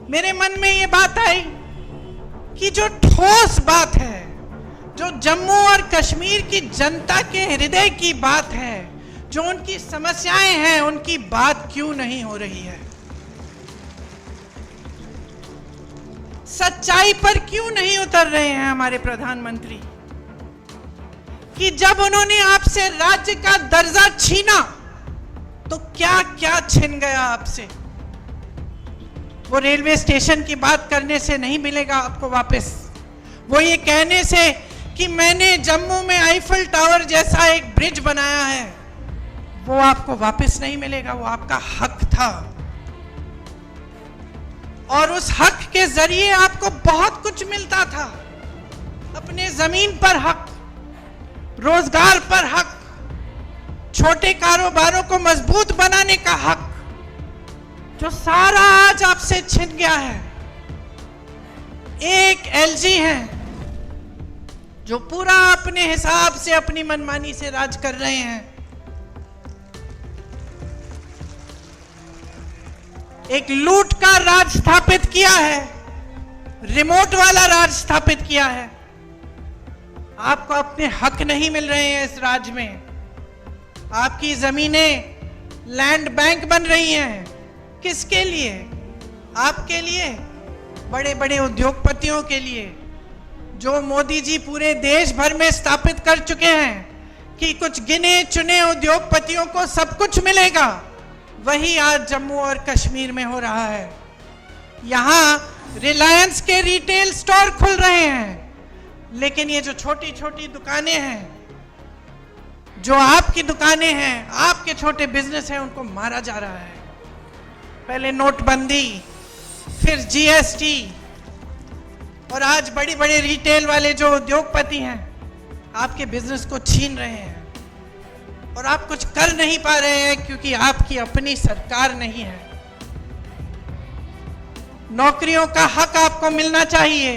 मेरे मन में ये बात आई कि जो ठोस बात है, जो जम्मू और कश्मीर की जनता के हृदय की बात है, जो उनकी समस्याएं हैं, उनकी बात क्यों नहीं हो रही है? सच्चाई पर क्यों नहीं उतर रहे हैं हमारे प्रधानमंत्री कि जब उन्होंने आपसे राज्य का दर्जा छीना तो क्या क्या छिन गया आपसे? वो रेलवे स्टेशन की बात करने से नहीं मिलेगा आपको वापस। वो ये कहने से कि मैंने जम्मू में आईफल टावर जैसा एक ब्रिज बनाया है, वो आपको वापस नहीं मिलेगा। वो आपका हक था और उस हक के जरिए आपको बहुत कुछ मिलता था। अपने जमीन पर हक, रोजगार पर हक, छोटे कारोबारों को मजबूत बनाने का हक, जो सारा आज आपसे छिन गया है। एक एलजी है जो पूरा अपने हिसाब से, अपनी मनमानी से राज कर रहे हैं। एक लूट का राज स्थापित किया है, रिमोट वाला राज स्थापित किया है। आपको अपने हक नहीं मिल रहे हैं इस राज्य में। आपकी जमीनें लैंड बैंक बन रही हैं। किसके लिए? आपके लिए, बड़े बड़े उद्योगपतियों के लिए, जो मोदी जी पूरे देश भर में स्थापित कर चुके हैं कि कुछ गिने चुने उद्योगपतियों को सब कुछ मिलेगा। वही आज जम्मू और कश्मीर में हो रहा है। यहां रिलायंस के रिटेल स्टोर खुल रहे हैं, लेकिन ये जो छोटी छोटी दुकानें हैं, जो आपकी दुकानें हैं, आपके छोटे बिजनेस हैं, उनको मारा जा रहा है। पहले नोटबंदी, फिर जीएसटी, और आज बड़ी बड़े रिटेल वाले जो उद्योगपति हैं आपके बिजनेस को छीन रहे हैं और आप कुछ कर नहीं पा रहे हैं क्योंकि आपकी अपनी सरकार नहीं है। नौकरियों का हक आपको मिलना चाहिए।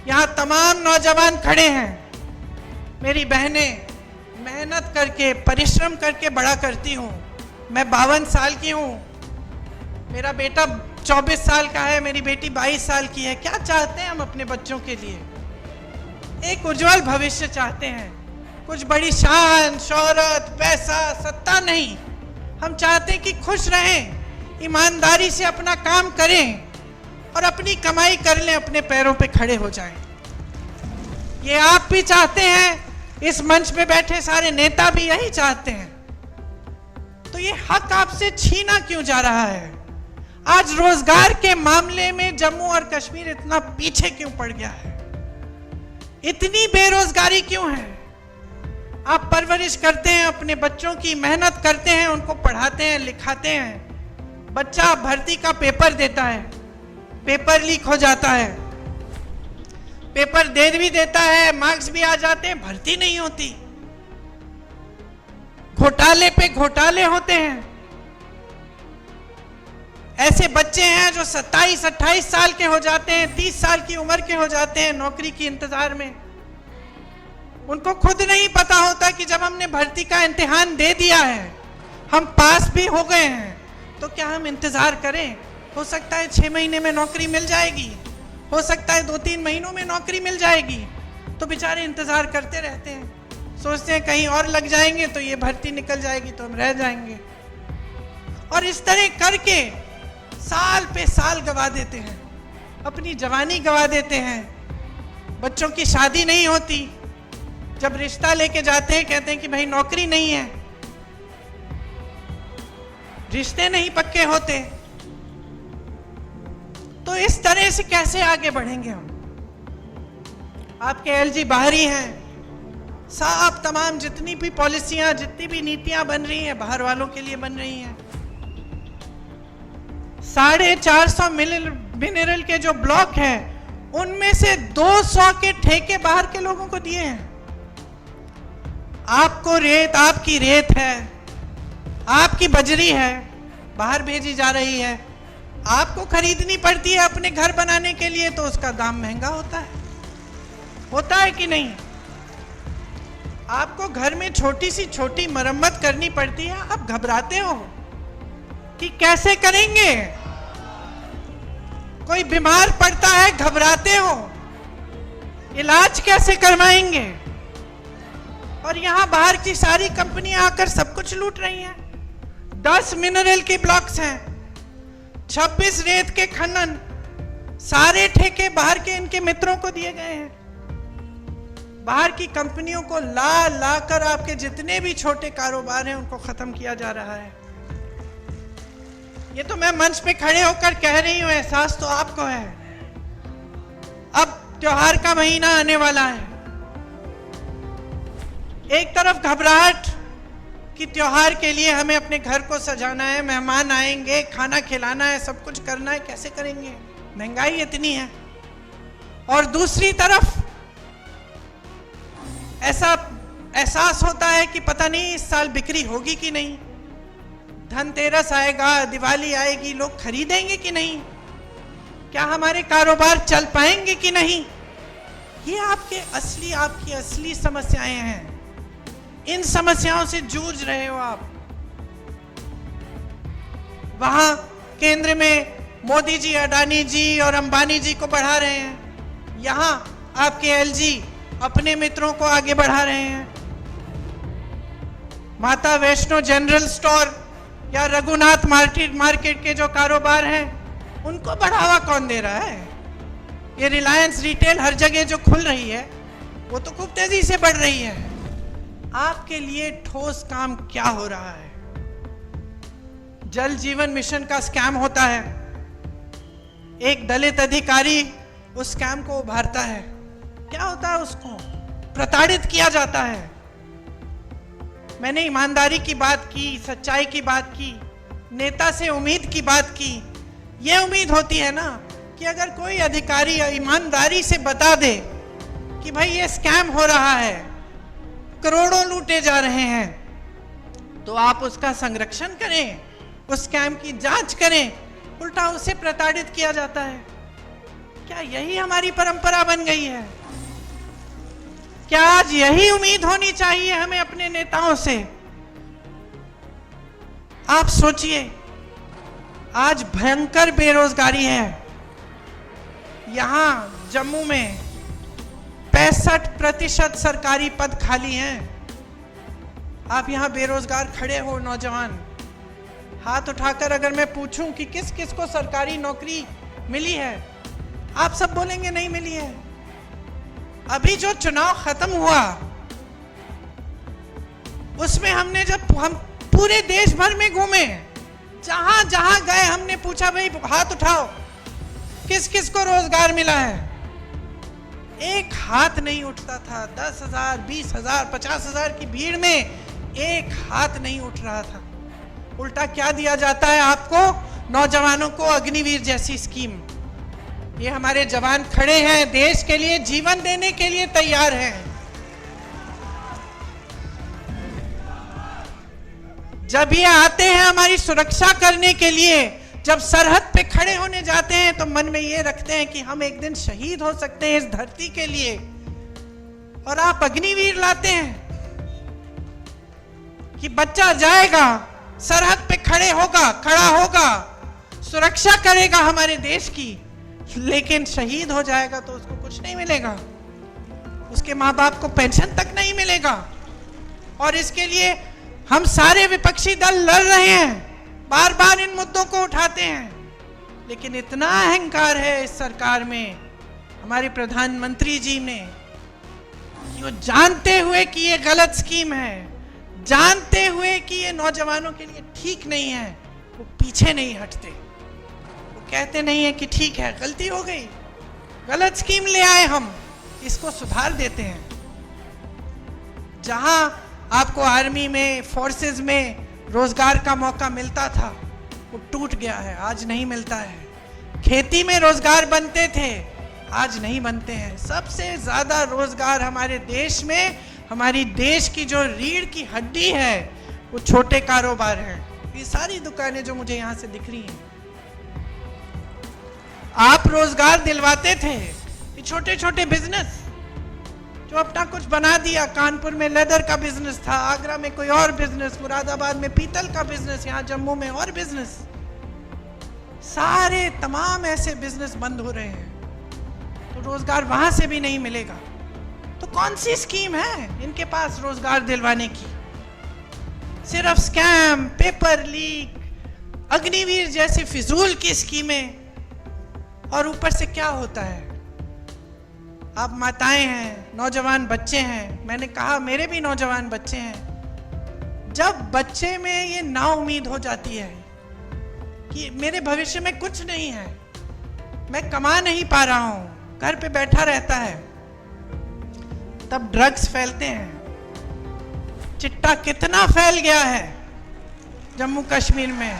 यहां तमाम नौजवान खड़े हैं। मेरी बहनें मेहनत करके, परिश्रम करके बड़ा करती हूं। मैं 52 साल की हूं, मेरा बेटा 24 साल का है, मेरी बेटी 22 साल की है। क्या चाहते हैं हम अपने बच्चों के लिए? एक उज्जवल भविष्य चाहते हैं। कुछ बड़ी शान, शोहरत, पैसा, सत्ता नहीं। हम चाहते हैं कि खुश रहें, ईमानदारी से अपना काम करें और अपनी कमाई कर लें, अपने पैरों पे खड़े हो जाएं। ये आप भी चाहते हैं, इस मंच पे बैठे सारे नेता भी यही चाहते हैं। तो ये हक आपसे छीना क्यों जा रहा है? आज रोजगार के मामले में जम्मू और कश्मीर इतना पीछे क्यों पड़ गया है? इतनी बेरोजगारी क्यों है? आप परवरिश करते हैं अपने बच्चों की, मेहनत करते हैं, उनको पढ़ाते हैं, लिखाते हैं। बच्चा भर्ती का पेपर देता है, पेपर लीक हो जाता है, पेपर दे भी देता है, मार्क्स भी आ जाते हैं, भर्ती नहीं होती। घोटाले पे घोटाले होते हैं। ऐसे बच्चे हैं जो 27-28 साल के हो जाते हैं, 30 साल की उम्र के हो जाते हैं नौकरी की इंतजार में। उनको खुद नहीं पता होता कि जब हमने भर्ती का इम्तिहान दे दिया है, हम पास भी हो गए हैं, तो क्या हम इंतजार करें? हो सकता है 6 महीने में नौकरी मिल जाएगी, हो सकता है 2-3 महीनों में नौकरी मिल जाएगी। तो बेचारे इंतजार करते रहते हैं, सोचते हैं कहीं और लग जाएंगे तो ये भर्ती निकल जाएगी तो हम रह जाएंगे। और इस तरह करके साल पे साल गवा देते हैं, अपनी जवानी गवा देते हैं। बच्चों की शादी नहीं होती, जब रिश्ता लेके जाते हैं कहते हैं कि भाई नौकरी नहीं है, रिश्ते नहीं पक्के होते। तो इस तरह से कैसे आगे बढ़ेंगे हम? आपके एलजी बाहरी हैं, साफ तमाम जितनी भी पॉलिसियां, जितनी भी नीतियां बन रही हैं, बाहर वालों के लिए बन रही हैं। 450 मिनरल के जो ब्लॉक हैं, उनमें से 200 के ठेके बाहर के लोगों को दिए हैं। आपको रेत, आपकी रेत है, आपकी बजरी है, बाहर भेजी जा रही है, आपको खरीदनी पड़ती है अपने घर बनाने के लिए, तो उसका दाम महंगा होता है कि नहीं? आपको घर में छोटी सी छोटी मरम्मत करनी पड़ती है, आप घबराते हो कि कैसे करेंगे। कोई बीमार पड़ता है, घबराते हो, इलाज कैसे करवाएंगे? और यहां बाहर की सारी कंपनियां आकर सब कुछ लूट रही हैं। 10 मिनरल के ब्लॉक्स हैं, 26 रेत के खनन, सारे ठेके बाहर के इनके मित्रों को दिए गए हैं। बाहर की कंपनियों को ला कर आपके जितने भी छोटे कारोबार हैं उनको खत्म किया जा रहा है। ये तो मैं मंच पे खड़े होकर कह रही हूं, एहसास तो आपको है। अब त्योहार का महीना आने वाला है, एक तरफ घबराहट कि त्योहार के लिए हमें अपने घर को सजाना है, मेहमान आएंगे, खाना खिलाना है, सब कुछ करना है, कैसे करेंगे, महंगाई इतनी है। और दूसरी तरफ ऐसा एहसास होता है कि पता नहीं इस साल बिक्री होगी कि नहीं, धनतेरस आएगा, दिवाली आएगी, लोग खरीदेंगे कि नहीं, क्या हमारे कारोबार चल पाएंगे कि नहीं। ये आपकी असली समस्याएं हैं। इन समस्याओं से जूझ रहे हो आप। वहां केंद्र में मोदी जी, अडानी जी और अंबानी जी को बढ़ा रहे हैं, यहां आपके एलजी अपने मित्रों को आगे बढ़ा रहे हैं। माता वैष्णो जनरल स्टोर या रघुनाथ मार्केट के जो कारोबार हैं उनको बढ़ावा कौन दे रहा है? ये रिलायंस रिटेल हर जगह जो खुल रही है वो तो खूब तेजी से बढ़ रही है। आपके लिए ठोस काम क्या हो रहा है? जल जीवन मिशन का स्कैम होता है, एक दलित अधिकारी उस स्कैम को उभारता है। क्या होता है? उसको प्रताड़ित किया जाता है। मैंने ईमानदारी की बात की, सच्चाई की बात की, नेता से उम्मीद की बात की। यह उम्मीद होती है ना कि अगर कोई अधिकारी ईमानदारी से बता दे कि भाई ये स्कैम हो रहा है, करोड़ों लूटे जा रहे हैं, तो आप उसका संरक्षण करें, उस स्कैम की जांच करें। उल्टा उसे प्रताड़ित किया जाता है। क्या यही हमारी परंपरा बन गई है? क्या आज यही उम्मीद होनी चाहिए हमें अपने नेताओं से? आप सोचिए, आज भयंकर बेरोजगारी है। यहां जम्मू में 65% सरकारी पद खाली हैं। आप यहां बेरोजगार खड़े हो, नौजवान, हाथ उठाकर अगर मैं पूछूं कि किस किस को सरकारी नौकरी मिली है, आप सब बोलेंगे नहीं मिली है। अभी जो चुनाव खत्म हुआ उसमें हमने हम पूरे देश भर में घूमे, जहां जहां गए हमने पूछा भाई हाथ उठाओ, किस किस को रोजगार मिला है। एक हाथ नहीं उठता था। 10,000, 20,000, 50,000 की भीड़ में एक हाथ नहीं उठ रहा था। उल्टा क्या दिया जाता है आपको? नौजवानों को अग्निवीर जैसी स्कीम। ये हमारे जवान खड़े हैं, देश के लिए जीवन देने के लिए तैयार हैं। जब ये आते हैं हमारी सुरक्षा करने के लिए, जब सरहद पे खड़े होने जाते हैं तो मन में ये रखते हैं कि हम एक दिन शहीद हो सकते हैं इस धरती के लिए, और आप अग्निवीर लाते हैं कि बच्चा जाएगा, सरहद पे खड़ा होगा, सुरक्षा करेगा हमारे देश की, लेकिन शहीद हो जाएगा तो उसको कुछ नहीं मिलेगा, उसके माँ बाप को पेंशन तक नहीं मिलेगा। और इसके लिए हम सारे विपक्षी दल लड़ रहे हैं, बार बार इन मुद्दों को उठाते हैं, लेकिन इतना अहंकार है इस सरकार में, हमारे प्रधानमंत्री जी में, कि वो जानते हुए कि ये गलत स्कीम है, जानते हुए कि ये नौजवानों के लिए ठीक नहीं है, वो पीछे नहीं हटते। वो कहते नहीं है कि ठीक है, गलती हो गई, गलत स्कीम ले आए, हम इसको सुधार देते हैं। जहां आपको आर्मी में, फोर्सेस में रोजगार का मौका मिलता था, वो टूट गया है, आज नहीं मिलता है। खेती में रोजगार बनते थे, आज नहीं बनते हैं। सबसे ज्यादा रोजगार हमारे देश में, हमारी देश की जो रीढ़ की हड्डी है, वो छोटे कारोबार हैं। ये सारी दुकानें जो मुझे यहां से दिख रही हैं, आप रोजगार दिलवाते थे। ये छोटे छोटे बिजनेस जो अपना कुछ बना दिया, कानपुर में लेदर का बिजनेस था, आगरा में कोई और बिजनेस, मुरादाबाद में पीतल का बिजनेस, यहाँ जम्मू में और बिजनेस। सारे तमाम ऐसे बिजनेस बंद हो रहे हैं, तो रोजगार वहां से भी नहीं मिलेगा। तो कौन सी स्कीम है इनके पास रोजगार दिलवाने की? सिर्फ स्कैम, पेपर लीक, अग्निवीर जैसी फिजूल की स्कीमें। और ऊपर से क्या होता है, आप माताएं हैं, नौजवान बच्चे हैं, मैंने कहा मेरे भी नौजवान बच्चे हैं। जब बच्चे में ये नाउम्मीद हो जाती है कि मेरे भविष्य में कुछ नहीं है, मैं कमा नहीं पा रहा हूं, घर पे बैठा रहता है, तब ड्रग्स फैलते हैं। चिट्टा कितना फैल गया है जम्मू कश्मीर में,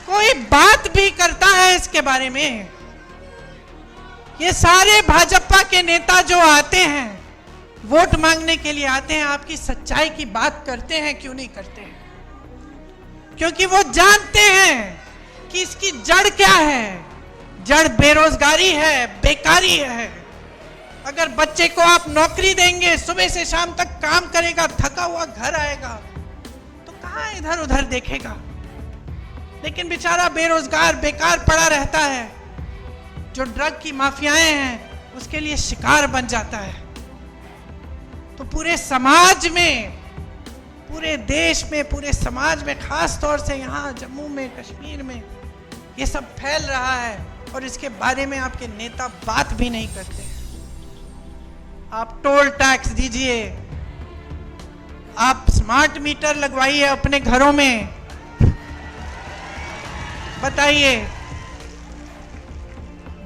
कोई बात भी करता है इसके बारे में? ये सारे भाजपा के नेता जो आते हैं, वोट मांगने के लिए आते हैं, आपकी सच्चाई की बात करते हैं क्यों नहीं करते हैं? क्योंकि वो जानते हैं कि इसकी जड़ क्या है। जड़ बेरोजगारी है, बेकारी है। अगर बच्चे को आप नौकरी देंगे, सुबह से शाम तक काम करेगा, थका हुआ घर आएगा, तो कहां इधर उधर देखेगा? लेकिन बेचारा बेरोजगार बेकार पड़ा रहता है, जो ड्रग की माफियाएं हैं उसके लिए शिकार बन जाता है। तो पूरे समाज में, पूरे देश में, पूरे समाज में, खास तौर से यहाँ जम्मू में, कश्मीर में ये सब फैल रहा है और इसके बारे में आपके नेता बात भी नहीं करते। आप टोल टैक्स दीजिए, आप स्मार्ट मीटर लगवाइए अपने घरों में, बताइए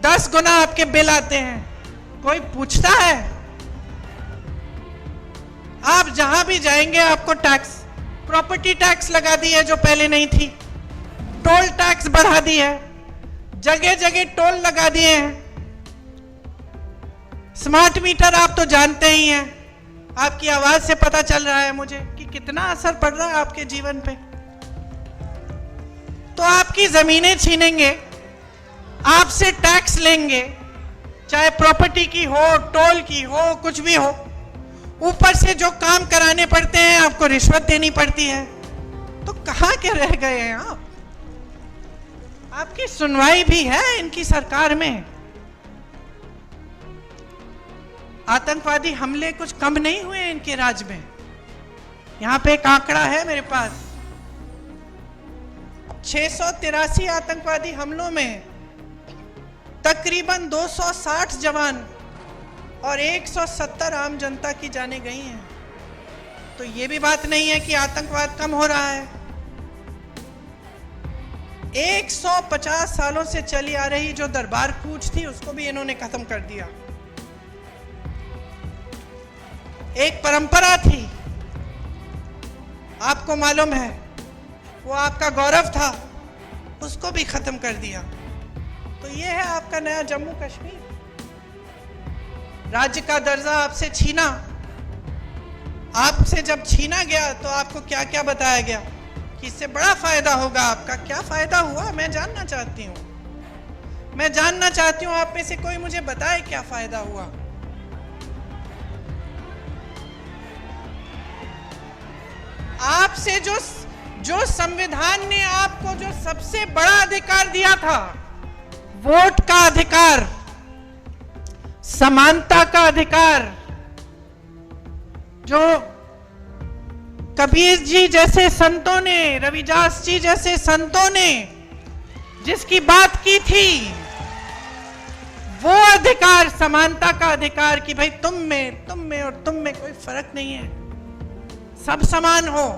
10 गुना आपके बिल आते हैं, कोई पूछता है? आप जहां भी जाएंगे आपको टैक्स, प्रॉपर्टी टैक्स लगा दी है जो पहले नहीं थी, टोल टैक्स बढ़ा दी है, जगह जगह टोल लगा दिए हैं। स्मार्ट मीटर आप तो जानते ही हैं, आपकी आवाज से पता चल रहा है मुझे कि कितना असर पड़ रहा है आपके जीवन पे। तो आपकी जमीनें छीनेंगे, आपसे टैक्स लेंगे, चाहे प्रॉपर्टी की हो, टोल की हो, कुछ भी हो। ऊपर से जो काम कराने पड़ते हैं आपको रिश्वत देनी पड़ती है। तो कहां के रह गए हैं आप? आपकी सुनवाई भी है इनकी सरकार में? आतंकवादी हमले कुछ कम नहीं हुए इनके राज में। यहां पे एक आंकड़ा है मेरे पास, 683 आतंकवादी हमलों में तकरीबन 260 जवान और 170 आम जनता की जानें गई हैं। तो ये भी बात नहीं है कि आतंकवाद कम हो रहा है। 150 सालों से चली आ रही जो दरबार कूच थी उसको भी इन्होंने खत्म कर दिया। एक परंपरा थी, आपको मालूम है, वो आपका गौरव था, उसको भी खत्म कर दिया। तो ये है आपका नया जम्मू कश्मीर। राज्य का दर्जा आपसे छीना, आपसे जब छीना गया तो आपको क्या क्या बताया गया कि इससे बड़ा फायदा होगा। आपका क्या फायदा हुआ मैं जानना चाहती हूँ। मैं जानना चाहती हूँ आप में से कोई मुझे बताए क्या फायदा हुआ। आपसे जो संविधान ने आपको जो सबसे बड़ा अधिकार दिया था, वोट का अधिकार, समानता का अधिकार, जो कबीर जी जैसे संतों ने, रविदास जी जैसे संतों ने जिसकी बात की थी, वो अधिकार, समानता का अधिकार कि भाई तुम में और तुम में कोई फर्क नहीं है, सब समान हो,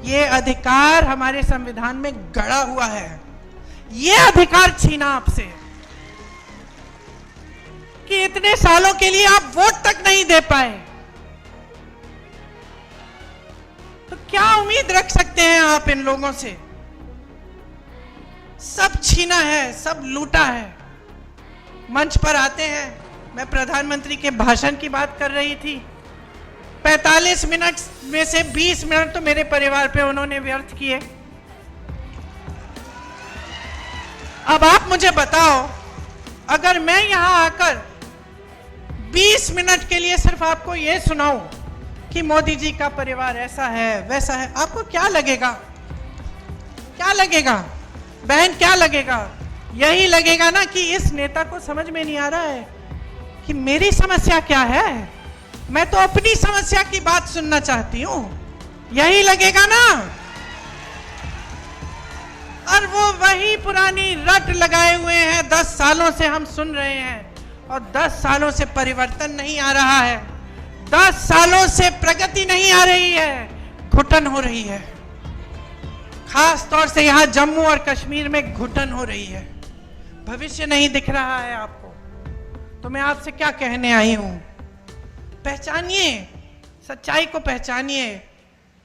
ये अधिकार हमारे संविधान में गड़ा हुआ है। ये अधिकार छीना आपसे कि इतने सालों के लिए आप वोट तक नहीं दे पाए। तो क्या उम्मीद रख सकते हैं आप इन लोगों से? सब छीना है, सब लूटा है। मंच पर आते हैं, मैं प्रधानमंत्री के भाषण की बात कर रही थी, 45 मिनट में से 20 मिनट तो मेरे परिवार पे उन्होंने व्यर्थ किए। अब आप मुझे बताओ, अगर मैं यहां आकर 20 मिनट के लिए सिर्फ आपको यह सुनाऊं कि मोदी जी का परिवार ऐसा है वैसा है, आपको क्या लगेगा? क्या लगेगा? बहन क्या लगेगा? यही लगेगा ना कि इस नेता को समझ में नहीं आ रहा है कि मेरी समस्या क्या है, मैं तो अपनी समस्या की बात सुनना चाहती हूं, यही लगेगा ना। और वो वही पुरानी रट लगाए हुए हैं, 10 सालों से हम सुन रहे हैं और 10 सालों से परिवर्तन नहीं आ रहा है, 10 सालों से प्रगति नहीं आ रही है, घुटन हो रही है। खास तौर से यहां जम्मू और कश्मीर में घुटन हो रही है, भविष्य नहीं दिख रहा है आपको। तो मैं आपसे क्या कहने आई हूं, पहचानिए, सच्चाई को पहचानिए।